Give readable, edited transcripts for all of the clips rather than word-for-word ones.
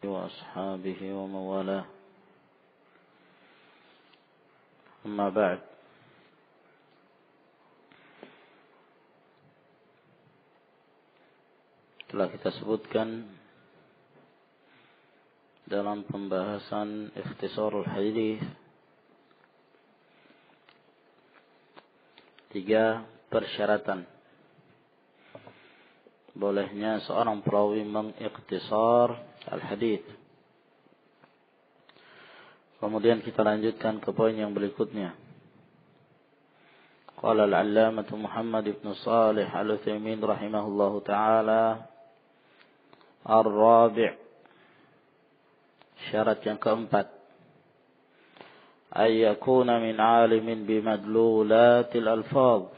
وأصحابه ومن والاه أما بعد. Telah kita sebutkan dalam pembahasan ikhtisarul hadis 3 persyaratan bolehnya seorang perawi mengikhtisar al-hadis. Kemudian kita lanjutkan ke poin yang berikutnya. Qala al-allamah Muhammad ibn Shalih al-Utsaimin rahimahullahu taala, ar-rabi', syarat yang keempat, ay yakuna min alimin bimadlulatil alfaz,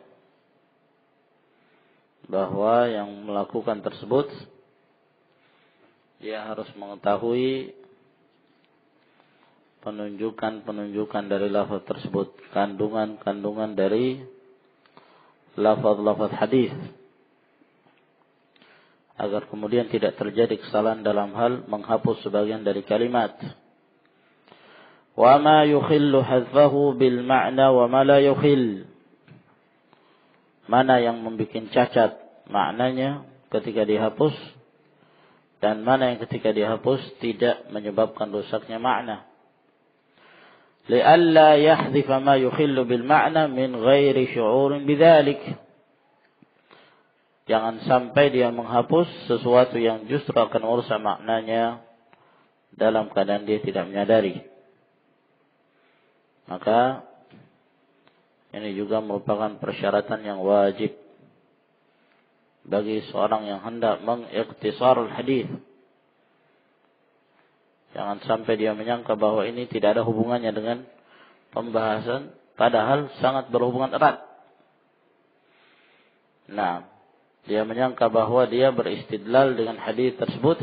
bahwa yang melakukan tersebut dia harus mengetahui penunjukan dari lafaz tersebut, kandungan dari lafaz hadis, agar kemudian tidak terjadi kesalahan dalam hal menghapus sebagian dari kalimat. Wa ma yukhillu hadzfahu bil ma'na wa ma la yukhill, mana yang membuat cacat maknanya ketika dihapus dan mana yang ketika dihapus tidak menyebabkan rusaknya makna. Li'alla yahdhifa ma yukhillu bil ma'na min ghairi syu'urin bidzalik, jangan sampai dia menghapus sesuatu yang justru akan merusak maknanya dalam keadaan dia tidak menyadari. Maka ini juga merupakan persyaratan yang wajib bagi seorang yang hendak mengikhtisarul hadis. Jangan sampai dia menyangka bahwa ini tidak ada hubungannya dengan pembahasan, padahal sangat berhubungan erat. Nah, dia menyangka bahwa dia beristidlal dengan hadis tersebut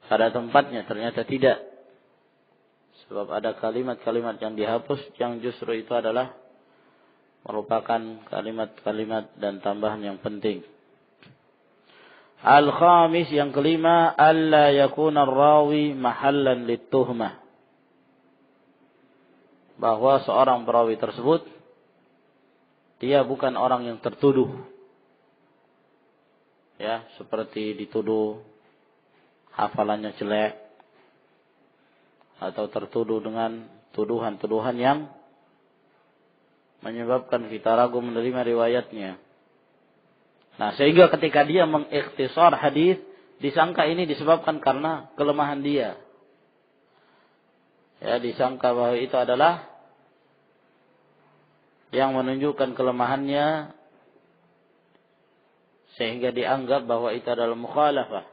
pada tempatnya, ternyata tidak. Sebab ada kalimat-kalimat yang dihapus yang justru itu adalah merupakan kalimat-kalimat dan tambahan yang penting. Al-khamis, yang kelima, alla yakuna ar-rawi mahallan lit-tuhmah, bahwa seorang perawi tersebut dia bukan orang yang tertuduh. Ya, seperti dituduh hafalannya jelek atau tertuduh dengan tuduhan-tuduhan yang menyebabkan kita ragu menerima riwayatnya. Nah, sehingga ketika dia mengikhtisar hadis, disangka ini disebabkan karena kelemahan dia. Ya, disangka bahwa itu adalah yang menunjukkan kelemahannya, sehingga dianggap bahwa itu adalah mukhalafah,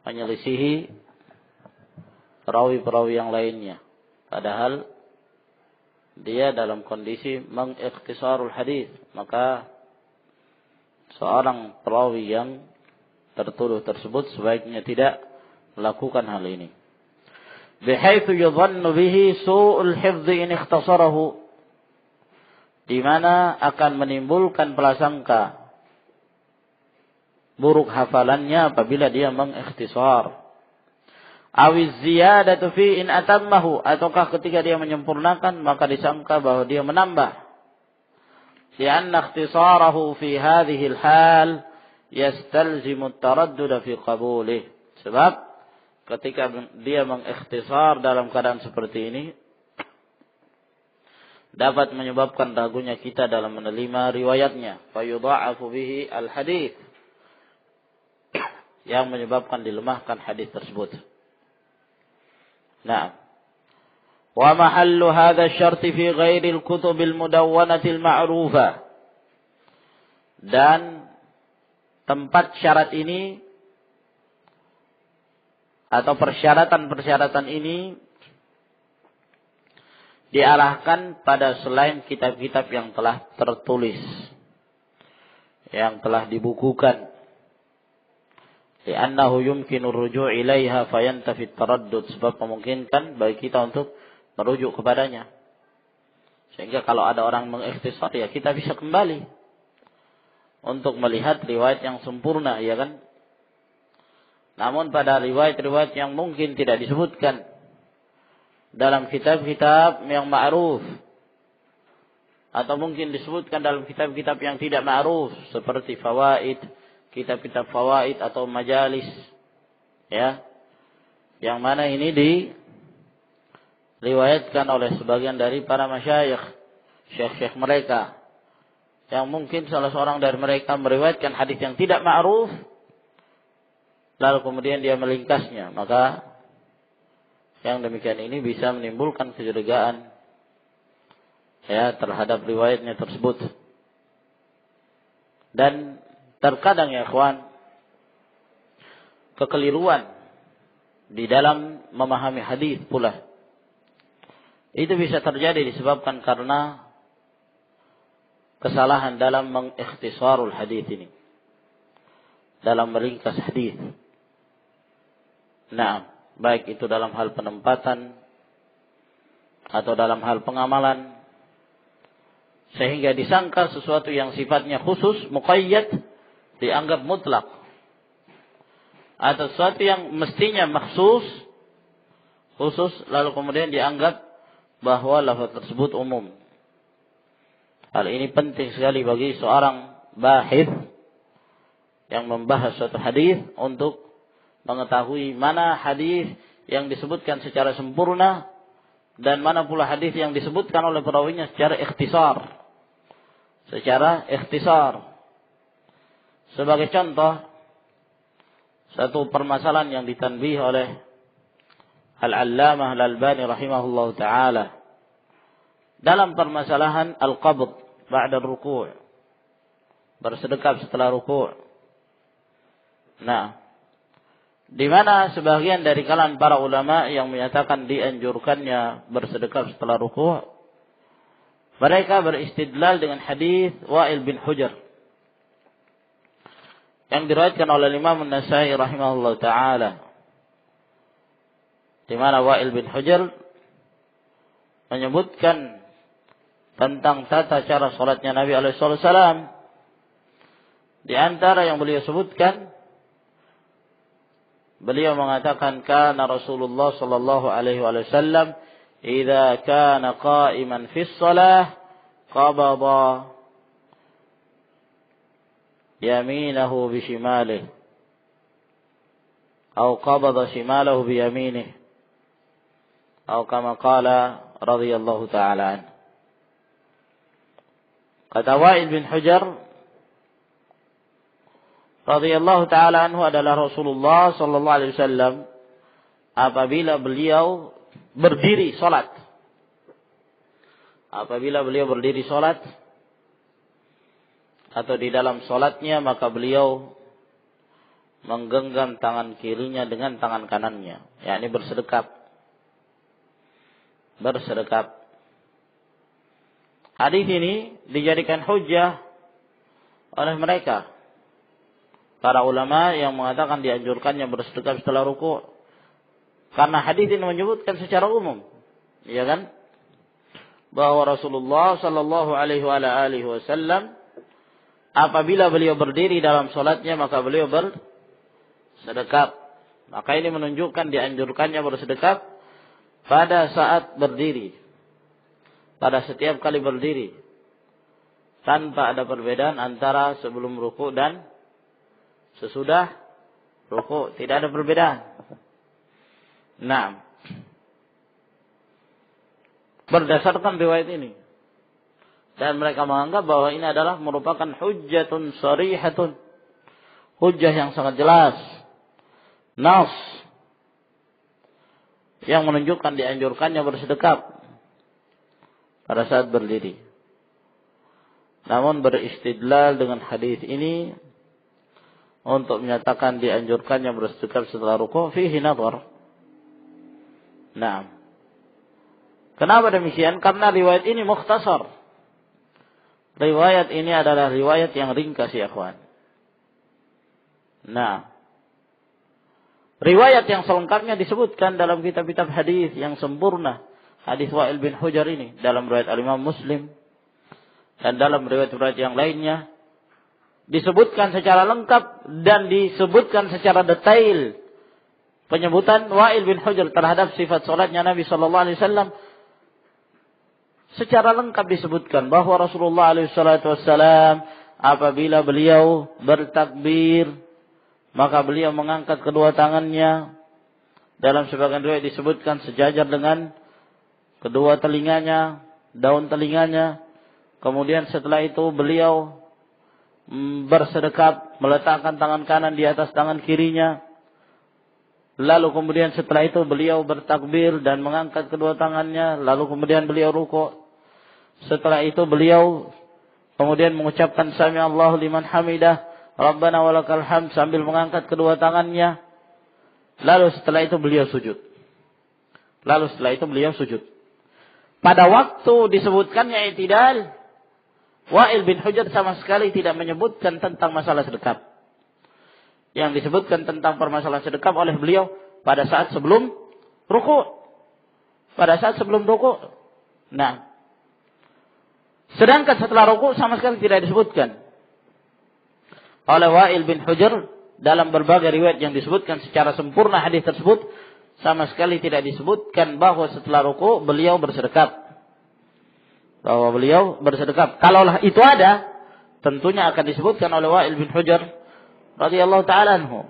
menyelisihi perawi-perawi yang lainnya. Padahal dia dalam kondisi mengikhtisarul hadis, maka seorang perawi yang tertuduh tersebut sebaiknya tidak melakukan hal ini. Bihaitsu yadhannu bihi su'ul hifdzi in ikhtasarahu, di mana akan menimbulkan prasangka buruk hafalannya apabila dia mengikhtisar. Awiz ziyadatu fi in atammahu, ataukah ketika dia menyempurnakan maka disangka bahwa dia menambah. Lianna ikhtisarahu fi hadhihi al-hal yastalzimu at-taraddud fi qabulih. Sebab ketika dia mengikhtisar dalam keadaan seperti ini dapat menyebabkan ragunya kita dalam menerima riwayatnya. Fayudha'afu bihi al-hadits, yang menyebabkan dilemahkan hadis tersebut. Nah, wa mahallu hadha asy-syarti fi ghairi al-kutub al-mudawwanah al-ma'rufah, dan tempat syarat ini atau persyaratan-persyaratan ini diarahkan pada selain kitab-kitab yang telah tertulis, yang telah dibukukan. Li'annahu yumkinu ar-ruju' ilaiha fayantafi at-taraddud, sebab memungkinkan bagi kita untuk merujuk kepadanya. Sehingga kalau ada orang mengikhtisar, ya kita bisa kembali untuk melihat riwayat yang sempurna, ya kan? Namun pada riwayat-riwayat yang mungkin tidak disebutkan dalam kitab-kitab yang ma'ruf, atau mungkin disebutkan dalam kitab-kitab yang tidak ma'ruf seperti fawaid, kitab-kitab fawaid atau majalis, ya, yang mana ini diriwayatkan oleh sebagian dari para masyayikh, syekh-syekh mereka, yang mungkin salah seorang dari mereka meriwayatkan hadis yang tidak ma'ruf, lalu kemudian dia melingkasnya, maka yang demikian ini bisa menimbulkan kecurigaan, ya, terhadap riwayatnya tersebut. Dan terkadang ya ikhwan, kekeliruan di dalam memahami hadis pula itu bisa terjadi disebabkan karena kesalahan dalam mengikhtisarul hadis ini, dalam meringkas hadis. Nah, baik itu dalam hal penempatan atau dalam hal pengamalan, sehingga disangka sesuatu yang sifatnya khusus, muqayyad, dianggap mutlak, atau sesuatu yang mestinya makhsus, khusus, lalu kemudian dianggap bahwa lafaz tersebut umum. Hal ini penting sekali bagi seorang bahith yang membahas suatu hadis untuk mengetahui mana hadis yang disebutkan secara sempurna dan mana pula hadis yang disebutkan oleh perawinya secara ikhtisar. Sebagai contoh, satu permasalahan yang ditanbih oleh Al-Allamah Al-Albani rahimahullah ta'ala dalam permasalahan al-qabd ba'da ruku', bersedekap setelah ruku'. Nah, di mana sebagian dari kalangan para ulama yang menyatakan dianjurkannya bersedekap setelah ruku', mereka beristidlal dengan hadis Wa'il bin Hujr yang diriwayatkan oleh Imam An-Nasa'i rahimahullah ta'ala, di mana Wa'il bin Hujr menyebutkan tentang tata cara salatnya Nabi alaihi wasallam. Di antara yang beliau sebutkan, beliau mengatakan kana Rasulullah sallallahu alaihi wasallam idza kana qa'iman fi shalah qabada yaminahu bi shimalihi atau qabada shimalahu bi yaminihi atau kama qala radhiyallahu ta'ala an. Kata Wa'il bin Hujr radhiyallahu ta'ala anhu adalah Rasulullah sallallahu alaihi wasallam apabila beliau berdiri salat. Apabila beliau berdiri salat atau di dalam salatnya, maka beliau menggenggam tangan kirinya dengan tangan kanannya, yakni bersedekap. Hadis ini dijadikan hujjah oleh mereka, para ulama yang mengatakan dianjurkannya bersedekap setelah ruku'. Karena hadis ini menyebutkan secara umum, ya kan, bahwa Rasulullah sallallahu alaihi wasallam apabila beliau berdiri dalam salatnya maka beliau bersedekap. Maka ini menunjukkan dianjurkannya bersedekap pada saat berdiri, pada setiap kali berdiri, tanpa ada perbedaan antara sebelum ruku' dan sesudah ruku', tidak ada perbedaan. Nah, berdasarkan riwayat ini, dan mereka menganggap bahwa ini adalah merupakan hujjatun sharihatun, hujjah yang sangat jelas, nas, yang menunjukkan dianjurkannya bersedekap pada saat berdiri. Namun beristidlal dengan hadis ini untuk menyatakan dianjurkannya bersedekap setelah ruku' fihi nadhar. Nah, kenapa demikian? Karena riwayat ini mukhtasar. Riwayat ini adalah riwayat yang ringkas ya ikhwan. Nah, riwayat yang selengkapnya disebutkan dalam kitab-kitab hadis yang sempurna. Hadis Wa'il bin Hujr ini dalam riwayat Al-Imam Muslim dan dalam riwayat-riwayat yang lainnya disebutkan secara lengkap dan disebutkan secara detail penyebutan Wa'il bin Hujr terhadap sifat salatnya Nabi sallallahu alaihi wasallam secara lengkap disebutkan bahwa Rasulullah alaihi salatu wasallam apabila beliau bertakbir maka beliau mengangkat kedua tangannya, dalam sebagian riwayat disebutkan sejajar dengan kedua telinganya, daun telinganya. Kemudian setelah itu beliau bersedekap, meletakkan tangan kanan di atas tangan kirinya. Lalu kemudian setelah itu beliau bertakbir dan mengangkat kedua tangannya. Lalu kemudian beliau rukuk. Setelah itu beliau kemudian mengucapkan Sami Allahu liman hamidah, Rabbana walakal hamd, sambil mengangkat kedua tangannya. Lalu setelah itu beliau sujud. Pada waktu disebutkannya i'tidal, Wa'il bin Hujr sama sekali tidak menyebutkan tentang masalah sedekap. Yang disebutkan tentang permasalahan sedekap oleh beliau pada saat sebelum rukuk. Nah, sedangkan setelah rukuk sama sekali tidak disebutkan oleh Wa'il bin Hujr. Dalam berbagai riwayat yang disebutkan secara sempurna hadis tersebut, sama sekali tidak disebutkan bahwa setelah rukuk beliau bersedekap. Kalaulah itu ada, tentunya akan disebutkan oleh Wa'il bin Hujr radhiyallahu ta'ala anhu.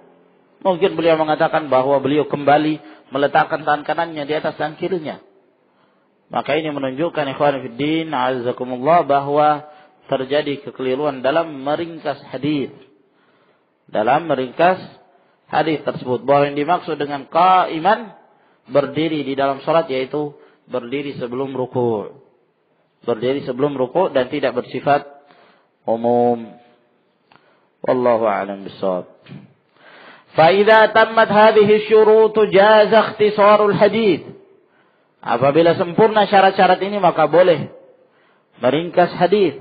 Mungkin beliau mengatakan bahwa beliau kembali meletakkan tangan kanannya di atas tangan kirinya. Maka ini menunjukkan ikhwan fiddin a'azzakumullah bahwa terjadi kekeliruan dalam meringkas hadis tersebut, bahwa yang dimaksud dengan qa'iman berdiri di dalam salat yaitu berdiri sebelum ruku' dan tidak bersifat umum. Wallahu a'lam bissawab. Fa idza tammat hadhihi syurut jaza ikhtisarul hadits. Apabila sempurna syarat-syarat ini maka boleh meringkas hadis.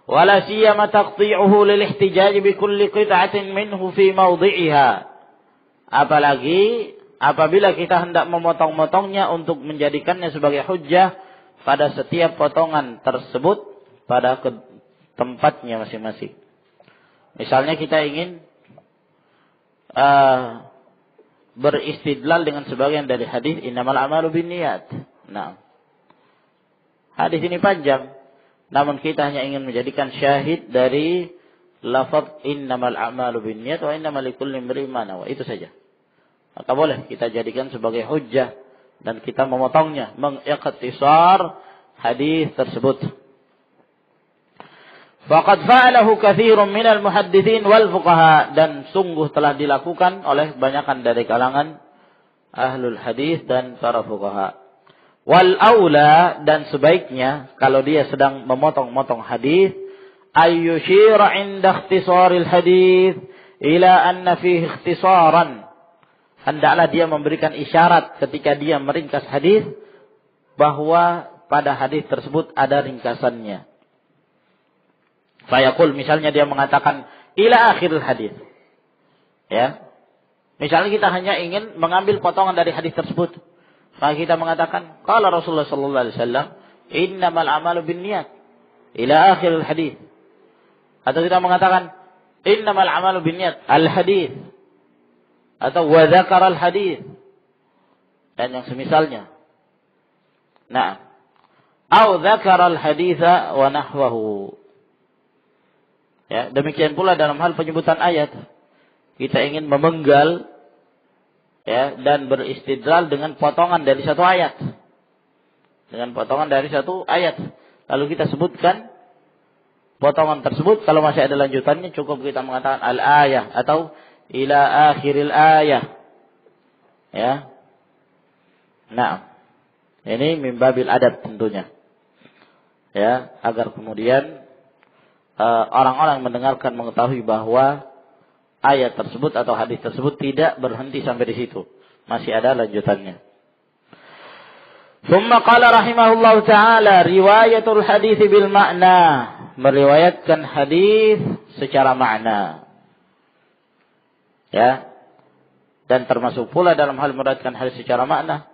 Wala siyama taqti'uhu lil ihtijaj bi kulli qit'atin minhu fi mawdhi'iha. Apalagi apabila kita hendak memotong-motongnya untuk menjadikannya sebagai hujjah pada setiap potongan tersebut pada tempatnya masing-masing. Misalnya kita ingin beristidlal dengan sebagian dari hadis innamal a'malu binniyat. Nah, hadis ini panjang, namun kita hanya ingin menjadikan syahid dari lafaz innamal a'malu binniyat wa innamal likulli imri'in ma nawa, itu saja. Maka boleh kita jadikan sebagai hujjah dan kita memotongnya, mengikhtisar hadis tersebut. Faqad fa'alahu katsirun minal muhadditsin wal fuqaha, dan sungguh telah dilakukan oleh banyakan dari kalangan ahlul hadis dan para fuqaha. Wal aula, dan sebaiknya kalau dia sedang memotong-motong hadis, ayyushira 'inda ikhtisaril hadis ila anna fihi ikhtisaran. Hendaklah dia memberikan isyarat ketika dia meringkas hadis bahwa pada hadis tersebut ada ringkasannya. Fayaqul, misalnya dia mengatakan ila akhiril hadis. Ya. Misalnya kita hanya ingin mengambil potongan dari hadis tersebut. Maka kita mengatakan qala Rasulullah sallallahu alaihi wasallam innamal a'malu binniyat ila akhiril hadis. Atau kita mengatakan innamal a'malu binniyat al hadis. Atau wa dzakara al hadis. Dan yang semisalnya. Nah, au dzakara al haditsa wa nahwahu. Ya, demikian pula dalam hal penyebutan ayat. Kita ingin memenggal ya dan beristidlal dengan potongan dari satu ayat. Lalu kita sebutkan potongan tersebut, kalau masih ada lanjutannya cukup kita mengatakan al-ayah atau ila akhiril ayah. Ya. Nah, ini min babil adab tentunya. Ya, agar kemudian orang-orang mendengarkan mengetahui bahwa ayat tersebut atau hadis tersebut tidak berhenti sampai di situ, masih ada lanjutannya. Tsumma qala rahimahullahu taala riwayatul hadis bil ma'na, meriwayatkan hadis secara makna. Ya. Dan termasuk pula dalam hal meriwayatkan hadis secara makna,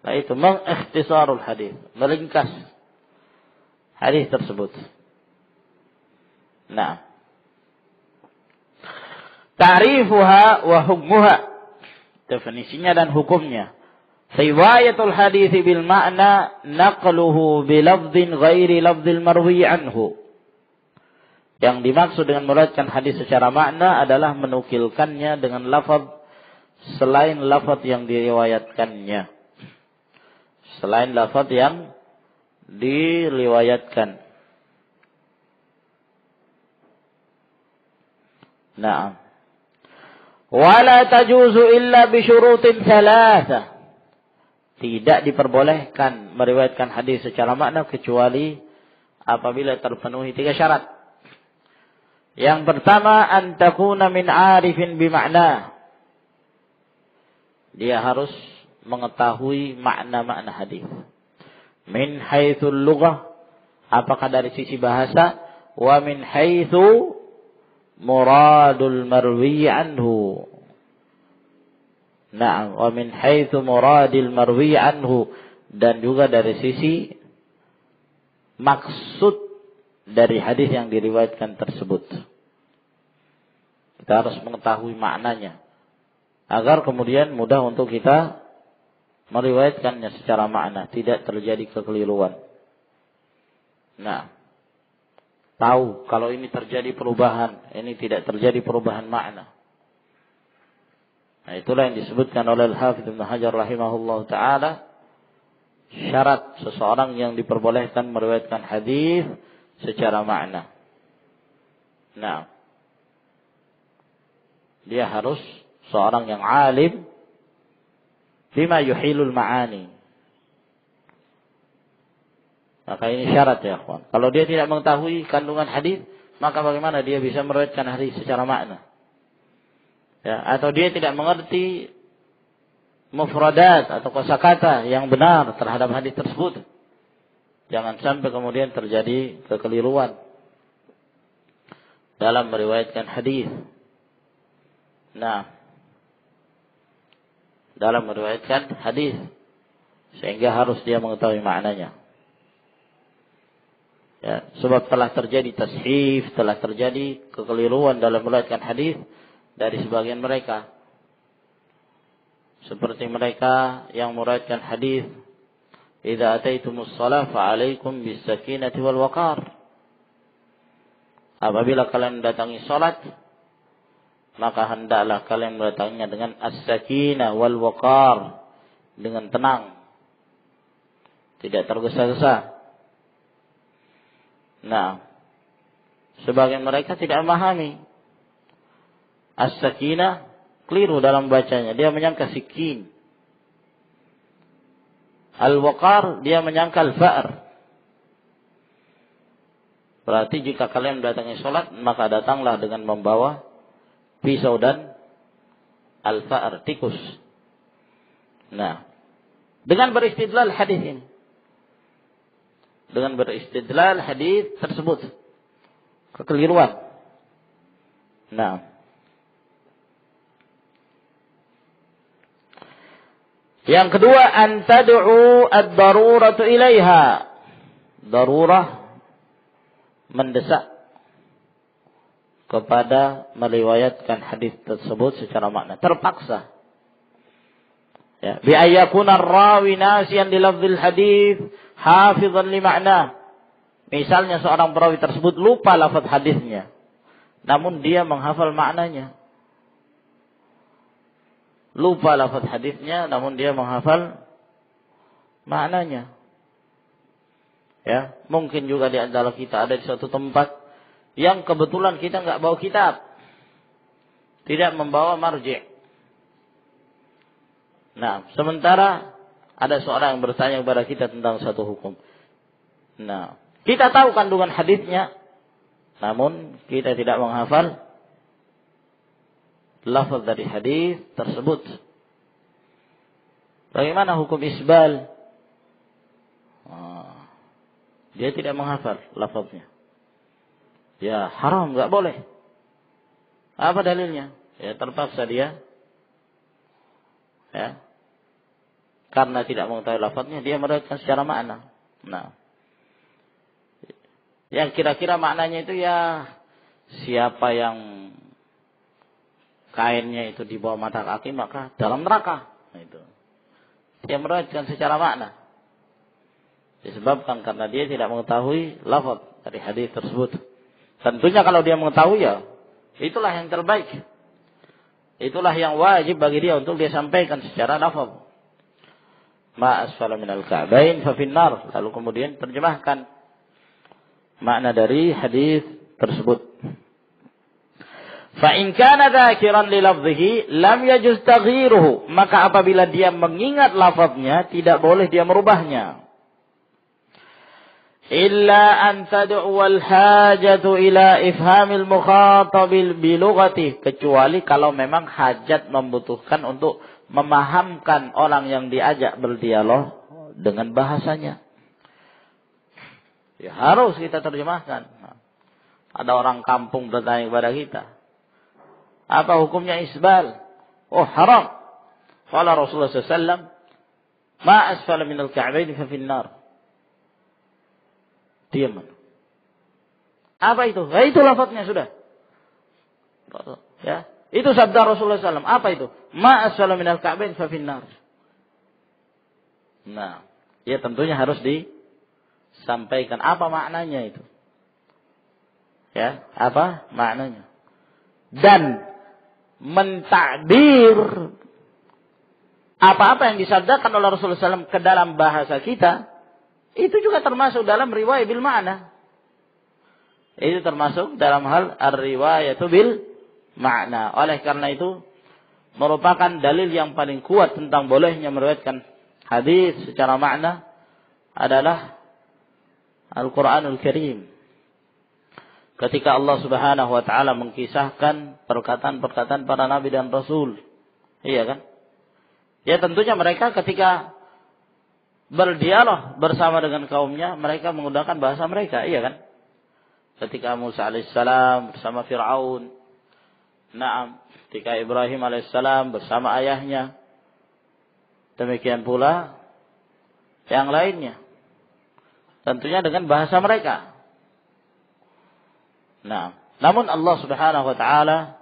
yaitu mengikhtisarul hadis, meringkas hadis tersebut. Nah, ta'rifuha wa hukmuha. definisinya dan hukumnya. Riwayatul hadits bil ma'na naqluhu bi lafdhin ghairi lafdzil marwi anhu. Yang dimaksud dengan meriwayatkan hadis secara makna adalah menukilkannya dengan lafaz selain lafaz yang diriwayatkannya. Selain lafaz yang diriwayatkan. Naam. Wala tajuzu illa bi syurutin thalathah. Tidak diperbolehkan meriwayatkan hadis secara makna kecuali apabila terpenuhi 3 syarat. Yang pertama, an takuna min 'arifin bi ma'na. Dia harus mengetahui makna-makna hadis. Min haitsul lughah, apakah dari sisi bahasa, wa min haitsu muradul marwi anhu. Na'am, wa min haitsu muradil marwi anhu, dan juga dari sisi maksud dari hadis yang diriwayatkan tersebut. Kita harus mengetahui maknanya agar kemudian mudah untuk kita meriwayatkannya secara makna, tidak terjadi kekeliruan. Nah, tahu kalau ini terjadi perubahan, ini tidak terjadi perubahan makna. Nah, itulah yang disebutkan oleh Al-Hafidz Ibnu Hajar rahimahullah ta'ala, syarat seseorang yang diperbolehkan meriwayatkan hadis secara makna. Nah, dia harus seorang yang alim bima yuhilul ma'ani. Maka ini syarat ya kawan. Kalau dia tidak mengetahui kandungan hadis, maka bagaimana dia bisa meriwayatkan hadis secara makna? Ya, atau dia tidak mengerti mufradat atau kosakata yang benar terhadap hadis tersebut. Jangan sampai kemudian terjadi kekeliruan dalam meriwayatkan hadis. Nah, dalam meriwayatkan hadis, sehingga harus dia mengetahui maknanya. Ya, sebab telah terjadi tashif, telah terjadi kekeliruan dalam meriwayatkan hadis dari sebagian mereka. Seperti mereka yang meriwayatkan hadis, "Idza ataitumus shalah fa'alaikum bis-sakinati wal waqar." Apabila kalian mendatangi salat, maka hendaklah kalian mendatanginya dengan as-sakinah wal waqar, dengan tenang, tidak tergesa-gesa. Nah, sebagian mereka tidak memahami as-sakinah, keliru dalam bacanya, dia menyangka sikin. Al-waqar, dia menyangka al-fa'r. Berarti jika kalian mendatangi sholat, maka datanglah dengan membawa pisau dan al-fa'r, tikus. Nah, dengan beristidlal hadis ini, dengan beristidlal hadis tersebut, kekeliruan. Nah, yang kedua, an tad'u ad-daruratu ilaiha. Darurah, mendesak kepada meriwayatkan hadis tersebut secara makna, terpaksa. Ya, bi ayyakuna ar-rawi nasiyan li lafdzil hadis hafizan li ma'na. Misalnya seorang perawi tersebut lupa lafaz hadisnya, namun dia menghafal maknanya. Lupa lafaz hadisnya, namun dia menghafal maknanya. Ya, mungkin juga di antara kita ada di suatu tempat yang kebetulan kita nggak bawa kitab, tidak membawa marji'. Nah, sementara ada seorang yang bertanya kepada kita tentang satu hukum. Nah, kita tahu kandungan hadisnya, namun kita tidak menghafal lafaz dari hadis tersebut. Bagaimana hukum isbal? Dia tidak menghafal lafaznya. Ya, haram, enggak boleh. Apa dalilnya? Ya, terpaksa dia. Ya. Karena tidak mengetahui lafaznya, dia meriwayatkan secara makna. Nah, yang kira-kira maknanya itu ya, siapa yang kainnya itu di bawah mata kaki, maka dalam neraka. Itu. Dia meriwayatkan secara makna. Disebabkan karena dia tidak mengetahui lafaz dari hadis tersebut. Tentunya kalau dia mengetahui, ya itulah yang terbaik. Itulah yang wajib bagi dia untuk dia sampaikan secara lafaz. Ma asfala minal ka'bain fa finnar. Lalu kemudian terjemahkan makna dari hadis tersebut. Fa in kana dzakiran li lafzihi lam yajuz taghyiruhu. Maka apabila dia mengingat lafaznya, tidak boleh dia merubahnya. Illa an tad'u al hajatu ila ifhamil mukhatabil bi lughati, kecuali kalau memang hajat membutuhkan untuk memahamkan orang yang diajak berdialog dengan bahasanya. Ya harus kita terjemahkan. Ada orang kampung bertanya kepada kita, apa hukumnya isbal? Oh, haram. Qala Rasulullah sallallahu alaihi wasallam, ma asfala minal ka'bayn fa finnar. Diam. Apa itu? Ya, itu lafaznya sudah. Ya, itu sabda Rasulullah SAW. Apa itu? Ma asfala minal ka'bayn fa finnar. Nah, ya tentunya harus disampaikan apa maknanya itu. Ya, apa maknanya? Dan mentakdir apa-apa yang disabdakan oleh Rasulullah SAW ke dalam bahasa kita, itu juga termasuk dalam riwayat bil ma'na. Itu termasuk dalam hal ar-riwayatu bil ma'na. Oleh karena itu merupakan dalil yang paling kuat tentang bolehnya meriwayatkan hadis secara makna adalah Al-Qur'anul Karim. Ketika Allah Subhanahu wa taala mengkisahkan perkataan-perkataan para nabi dan rasul. Iya kan? Ya tentunya mereka ketika berdialog bersama dengan kaumnya, mereka menggunakan bahasa mereka, iya kan? Ketika Musa alaihissalam bersama Fir'aun, na'am, ketika Ibrahim alaihissalam bersama ayahnya, demikian pula yang lainnya, tentunya dengan bahasa mereka. Nah, namun Allah Subhanahu wa taala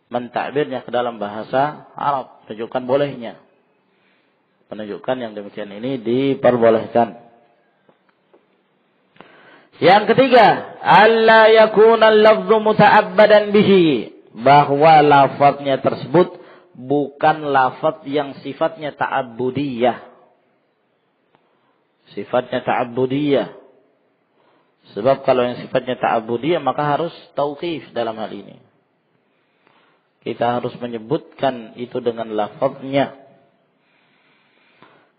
mentakbirnya ke dalam bahasa Arab, menunjukkan bolehnya. Menunjukkan yang demikian ini diperbolehkan. Yang ketiga, alla yakuna al-lafzu muta'abbadan bihi, bahwa lafaznya tersebut bukan lafaz yang sifatnya ta'abbudiyah. Sifatnya ta'abbudiyah. Sebab kalau yang sifatnya ta'abbudiyah maka harus tauqif dalam hal ini. Kita harus menyebutkan itu dengan lafaznya.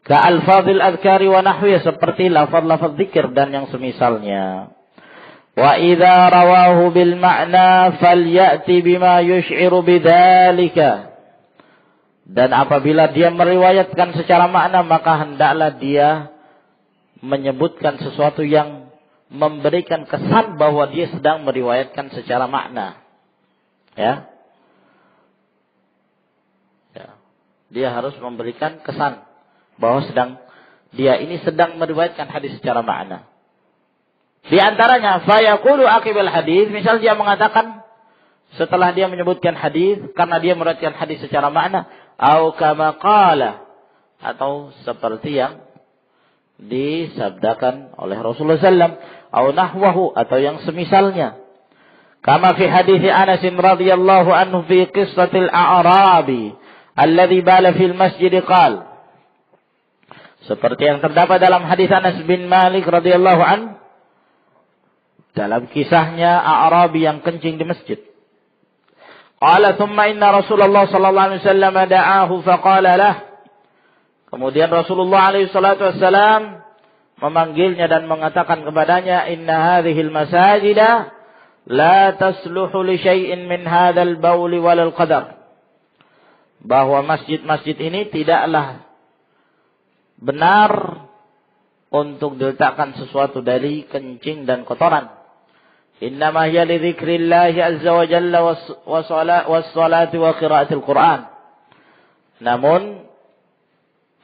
Ka'alfadhil adhkari wa nahwiya, seperti lafaz-lafaz zikir dan yang semisalnya. Wa idza rawahu bil ma'na falyati bima yush'iru bidzalika. Dan apabila dia meriwayatkan secara makna, maka hendaklah dia menyebutkan sesuatu yang memberikan kesan bahwa dia sedang meriwayatkan secara makna. Ya. Dia harus memberikan kesan bahwa dia ini sedang meriwayatkan hadis secara makna. Di antaranya fayaqulu aqibal hadis, misal dia mengatakan setelah dia menyebutkan hadis karena dia meriwayatkan hadis secara makna, au kama qala, atau seperti yang disabdakan oleh Rasulullah sallallahu, au nahwahu, atau yang semisalnya. Kama fi hadis Anas radhiyallahu anhu fi qissatil a'rabi alladhi bala fil masjid qala, seperti yang terdapat dalam hadis Anas bin Malik radhiyallahu an dalam kisahnya A'rabi yang kencing di masjid. Qala thumma inna Rasulullah sallallahu alaihi wasallam da'ahu faqala lah. Kemudian Rasulullah alaihi salatu wasallam memanggilnya dan mengatakan kepadanya, inna hadhil masajida la tasluhu li syai'in min hadzal bauli walal qadar. Bahwa masjid-masjid ini tidaklah benar untuk diletakkan sesuatu dari kencing dan kotoran. Innama hiya li dzikrillah azza wa jalla was salati wa qiraatil Qur'an. Namun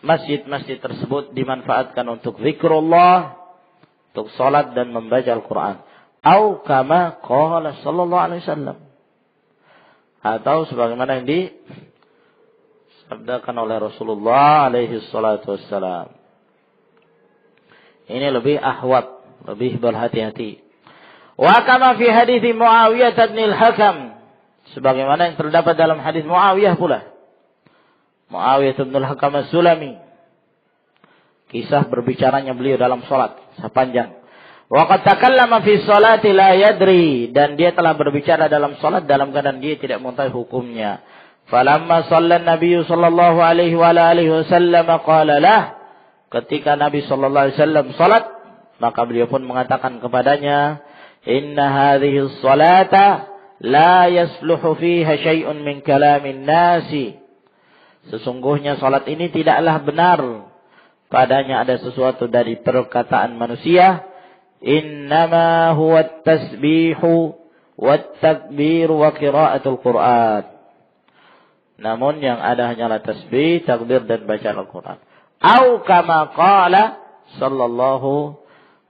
masjid-masjid tersebut dimanfaatkan untuk zikrullah, untuk salat dan membaca Al-Qur'an. Au kama qala sallallahu alaihi wasallam, atau sebagaimana yang disabdakan oleh Rasulullah alaihi salatu wassalam. Ini lebih ahwat, lebih berhati-hati. Wa kama fi hadits Muawiyah bin al-Hakam, sebagaimana yang terdapat dalam hadis Muawiyah pula. Muawiyah bin al-Hakam as-Sulami. Kisah berbicaranya beliau dalam salat sepanjang. Wa qad takallama fi sholati la yadri, dan dia telah berbicara dalam salat dalam keadaan dia tidak mengetahui hukumnya. Falamma shalla an-nabiy sallallahu alaihi wa alihi wasallam qala lah, ketika Nabi sallallahu alaihi wasallam salat, maka beliau pun mengatakan kepadanya, inna hadhihi as-salata la yasluhu fiha syai'un min kalamin nasi. Sesungguhnya salat ini tidaklah benar padanya ada sesuatu dari perkataan manusia. Innama huwa at-tasbihu wat-takbir wa qira'atul Qur'an. Namun yang ada hanyalah tasbih, takbir dan bacaan Al-Qur'an. Au kama qala sallallahu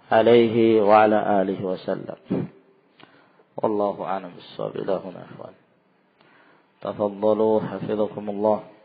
alaihi wa ala alihi wasallam. Wallahu a'lam bis-shawab. Tafaddalu hafizakumullah.